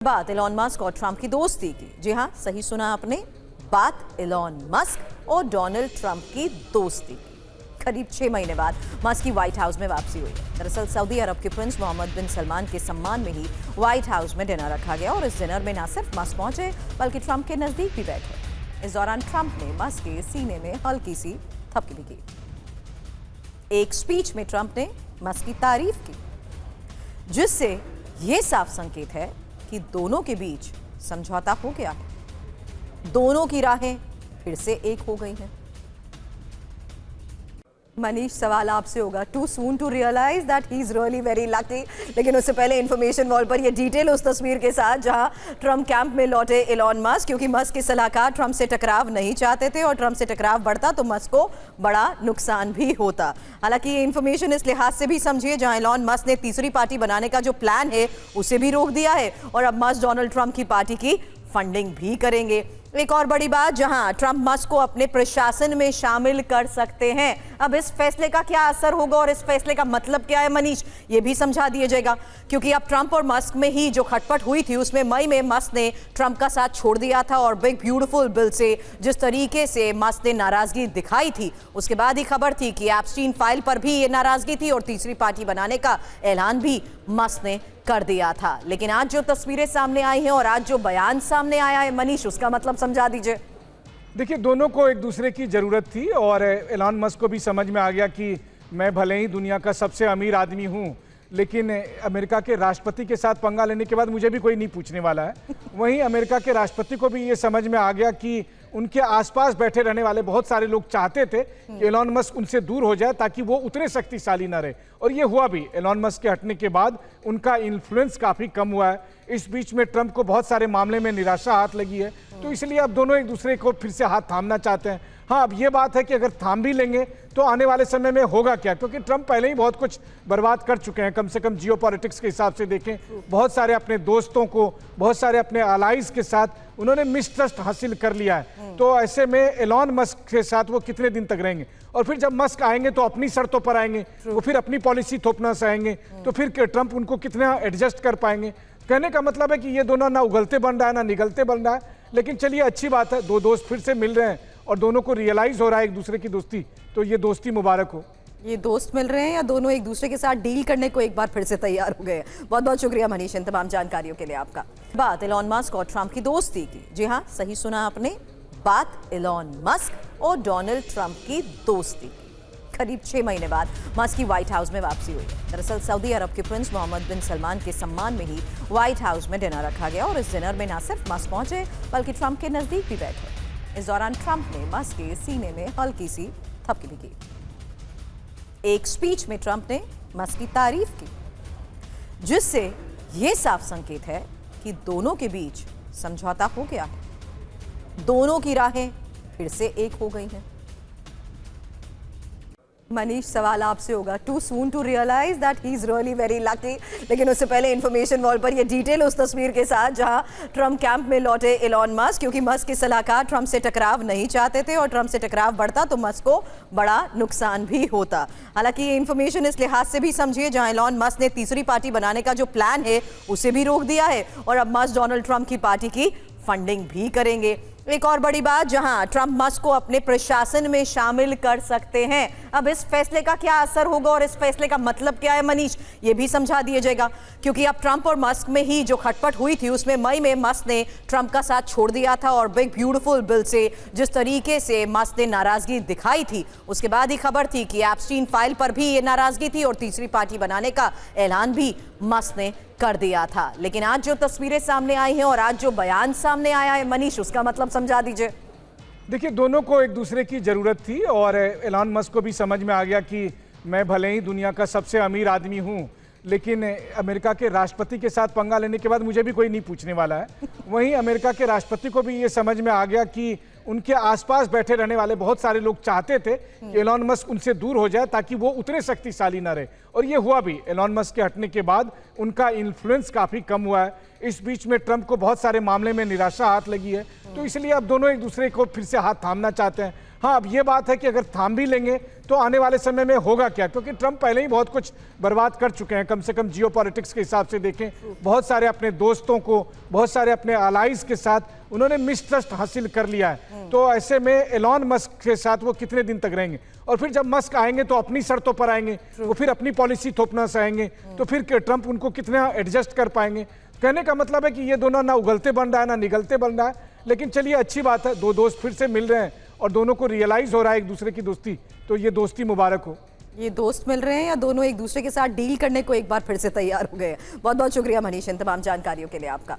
बात Elon Musk और Trump की दोस्ती की। जी हां, सही सुना आपने, बात एलॉन मस्क और डोनाल्ड ट्रंप की दोस्ती की। करीब 6 महीने बाद मस्क की व्हाइट हाउस में वापसी हुई। दरअसल सऊदी अरब के प्रिंस मोहम्मद बिन सलमान के सम्मान में ही व्हाइट हाउस में डिनर रखा गया और इस डिनर में न सिर्फ मस्क पहुंचे बल्कि ट्रंप के नजदीक भी बैठे। इस दौरान ट्रंप ने मस्क के सीने में हल्की सी थपकी भी की। एक स्पीच में ट्रंप ने मस्क की तारीफ की, जिससे यह साफ संकेत है कि दोनों के बीच समझौता हो गया है। दोनों की राहें फिर से एक हो गई हैं। मनीष, सवाल आपसे होगा, too soon to realise that he is really very lucky. लेकिन उससे पहले इंफॉर्मेशन वॉल पर ये डिटेल उस तस्वीर के साथ जहां ट्रंप कैंप में लौटे एलॉन मस्क, क्योंकि मस्क के सलाहकार ट्रंप से टकराव नहीं चाहते थे और ट्रंप से टकराव बढ़ता तो मस्क को बड़ा नुकसान भी होता। हालांकि ये इंफॉर्मेशन इस लिहाज से भी समझिए जहां एलॉन मस्क ने तीसरी पार्टी बनाने का जो प्लान है उसे भी रोक दिया है और अब मस्क डोनाल्ड ट्रंप की पार्टी की फंडिंग भी करेंगे। एक और बड़ी बात, जहां ट्रंप मस्क को अपने प्रशासन में शामिल कर सकते हैं। अब इस फैसले का क्या असर होगा और इस फैसले का मतलब क्या है मनीष, ये भी समझा दिया जाएगा। क्योंकि अब ट्रंप और मस्क में ही जो खटपट हुई थी उसमें मई में मस्क ने ट्रंप का साथ छोड़ दिया था और बिग ब्यूटीफुल बिल से जिस तरीके से मस्क ने नाराजगी दिखाई थी, उसके बाद ही खबर थी कि एप्स्टीन फाइल पर भी ये नाराजगी थी और तीसरी पार्टी बनाने का ऐलान भी मस्क ने कर दिया था। लेकिन आज जो तस्वीरें सामने आई हैं और आज जो बयान सामने आया है मनीष, उसका मतलब समझा दीजिए। देखिए, दोनों को एक दूसरे की ज़रूरत थी और एलॉन मस्क को भी समझ में आ गया कि मैं भले ही दुनिया का सबसे अमीर आदमी हूं, लेकिन अमेरिका के राष्ट्रपति के साथ पंगा लेने के बाद मुझे भी कोई नहीं पूछने वाला है। वहीं अमेरिका के राष्ट्रपति को भी ये समझ में आ गया कि उनके आसपास बैठे रहने वाले बहुत सारे लोग चाहते थे कि एलॉन मस्क उनसे दूर हो जाए ताकि वो उतने शक्तिशाली ना रहे, और ये हुआ भी। एलॉन मस्क के हटने के बाद उनका इन्फ्लुएंस काफ़ी कम हुआ है। इस बीच में ट्रंप को बहुत सारे मामले में निराशा हाथ लगी है, तो इसलिए अब दोनों एक दूसरे को फिर से हाथ थामना चाहते हैं। हाँ, अब ये बात है कि अगर थाम भी लेंगे तो आने वाले समय में होगा क्या, क्योंकि ट्रंप पहले ही बहुत कुछ बर्बाद कर चुके हैं। कम से कम जियोपॉलिटिक्स के हिसाब से देखें, बहुत सारे अपने दोस्तों को, बहुत सारे अपने अलाइज के साथ उन्होंने मिसट्रस्ट हासिल कर लिया है। तो ऐसे में एलॉन मस्क के साथ वो कितने दिन तक रहेंगे, और फिर जब मस्क आएंगे तो अपनी शर्तों पर आएंगे, वो फिर अपनी पॉलिसी थोपना चाहेंगे, तो फिर ट्रंप उनको कितना एडजस्ट कर पाएंगे। कहने का मतलब है कि ये दोनों ना उगलते बन रहा है ना निगलते बन रहा है। लेकिन चलिए, अच्छी बात है, दो दोस्त फिर से मिल रहे हैं और दोनों को रियलाइज हो रहा है एक दूसरे की दोस्ती, तो ये दोस्ती मुबारक हो। ये दोस्त मिल रहे हैं या दोनों एक दूसरे के साथ डील करने को एक बार फिर से तैयार हो गए। बहुत बहुत शुक्रिया मनीष इन तमाम जानकारियों के लिए आपका। बात एलॉन मस्क और ट्रंप की दोस्ती की। जी हां, सही सुना आपने, बात एलॉन मस्क और डोनाल्ड ट्रंप की दोस्ती की। करीब 6 महीने बाद मस्क की व्हाइट हाउस में वापसी हुई। दरअसल सऊदी अरब के प्रिंस मोहम्मद बिन सलमान के सम्मान में ही व्हाइट हाउस में डिनर रखा गया और इस डिनर में न सिर्फ मस्क पहुंचे बल्कि ट्रंप के नजदीक भी बैठे। इस दौरान ट्रंप ने मस्क के सीने में हल्की सी थपकी भी की। एक स्पीच में ट्रंप ने मस्क की तारीफ की, जिससे यह साफ संकेत है कि दोनों के बीच समझौता हो गया है। दोनों की राहें फिर से एक हो गई हैं। मनीष, सवाल आपसे होगा, too soon to realise that he is really very lucky. लेकिन उससे पहले इंफॉर्मेशन वॉल पर ये डिटेल उस तस्वीर के साथ जहां ट्रंप कैंप में लौटे एलॉन मस्क, क्योंकि मस्क के सलाहकार ट्रंप से टकराव नहीं चाहते थे और ट्रंप से टकराव बढ़ता तो मस्क को बड़ा नुकसान भी होता। हालांकि ये इंफॉर्मेशन इस लिहाज से भी समझिए जहां एलॉन मस्क ने तीसरी पार्टी बनाने का जो प्लान है उसे भी रोक दिया है और अब मस्क डोनाल्ड ट्रंप की पार्टी की फंडिंग भी करेंगे। एक और बड़ी बात, जहां ट्रंप मस्क को अपने प्रशासन में शामिल कर सकते हैं। अब इस फैसले का क्या असर होगा और इस फैसले का मतलब क्या है मनीष, ये भी समझा दिया जाएगा। क्योंकि अब ट्रंप और मस्क में ही जो खटपट हुई थी उसमें मई में मस्क ने ट्रंप का साथ छोड़ दिया था और बिग ब्यूटीफुल बिल से जिस तरीके से मस्क ने नाराजगी दिखाई थी, उसके बाद ही खबर थी कि एप्स्टीन फाइल पर भी ये नाराजगी थी और तीसरी पार्टी बनाने का ऐलान भी मस्क ने कर दिया था। लेकिन आज जो तस्वीरें सामने आई हैं और आज जो बयान सामने आया है मनीष, उसका मतलब समझा दीजिए। देखिए, दोनों को एक दूसरे की ज़रूरत थी और एलॉन मस्क को भी समझ में आ गया कि मैं भले ही दुनिया का सबसे अमीर आदमी हूं, लेकिन अमेरिका के राष्ट्रपति के साथ पंगा लेने के बाद मुझे भी कोई नहीं पूछने वाला है। वहीं अमेरिका के राष्ट्रपति को भी ये समझ में आ गया कि उनके आसपास बैठे रहने वाले बहुत सारे लोग चाहते थे कि एलॉन मस्क उनसे दूर हो जाए ताकि वो उतने शक्तिशाली ना रहे, और ये हुआ भी। एलॉन मस्क के हटने के बाद उनका इन्फ्लुएंस काफ़ी कम हुआ है। इस बीच में ट्रंप को बहुत सारे मामले में निराशा हाथ लगी है, तो इसलिए अब दोनों एक दूसरे को फिर से हाथ थामना चाहते हैं। हाँ, अब ये बात है कि अगर थाम भी लेंगे तो आने वाले समय में होगा क्या, क्योंकि ट्रंप पहले ही बहुत कुछ बर्बाद कर चुके हैं। कम से कम जियोपॉलिटिक्स के हिसाब से देखें, बहुत सारे अपने दोस्तों को, बहुत सारे अपने अलाइज के साथ उन्होंने मिसट्रस्ट हासिल कर लिया है। तो ऐसे में एलॉन मस्क के साथ वो कितने दिन तक रहेंगे, और फिर जब मस्क आएंगे तो अपनी शर्तों पर आएंगे, वो फिर अपनी पॉलिसी थोपना चाहेंगे, तो फिर ट्रंप उनको कितना एडजस्ट कर पाएंगे। कहने का मतलब है कि ये दोनों ना उगलते बन रहा है ना निगलते बन रहा है। लेकिन चलिए, अच्छी बात है, दो दोस्त फिर से मिल रहे हैं और दोनों को रियलाइज हो रहा है एक दूसरे की दोस्ती, तो ये दोस्ती मुबारक हो। ये दोस्त मिल रहे हैं या दोनों एक दूसरे के साथ डील करने को एक बार फिर से तैयार हो गए हैं। बहुत बहुत शुक्रिया मनीष इन तमाम जानकारियों के लिए आपका।